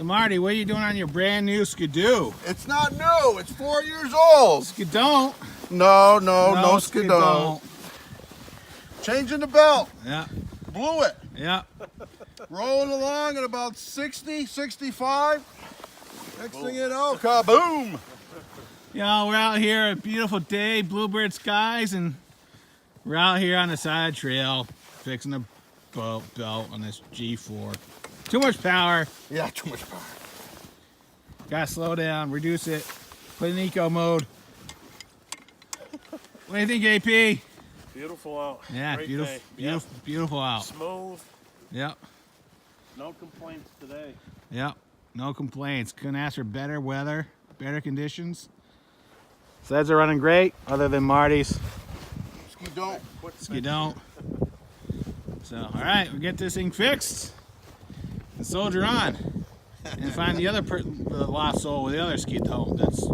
So Marty, what are you doing on your brand new SkiDoo? It's not new. It's 4 years old. SkiDoo? No SkiDoo. SkiDoo. Changing the belt. Yeah. Blew it. Yeah. Rolling along at about 60, 65. Next thing you know, kaboom. You know, we're out here, a beautiful day, bluebird skies, and we're out here on the side trail fixing the boat belt on this G4. Too much power. Yeah, too much power. Gotta slow down, reduce it, put in eco mode. What do you think, AP? Beautiful out. Yeah, Great beautiful, day. beautiful, beautiful out. Smooth. Yep, No complaints today. yep, no complaints. Couldn't ask for better weather, better conditions. Sleds are running great, other than Marty's. SkiDoo. SkiDoo. So, all right, we'll get this thing fixed and soldier on, and find the other the lost soul with the other SkiDoo that's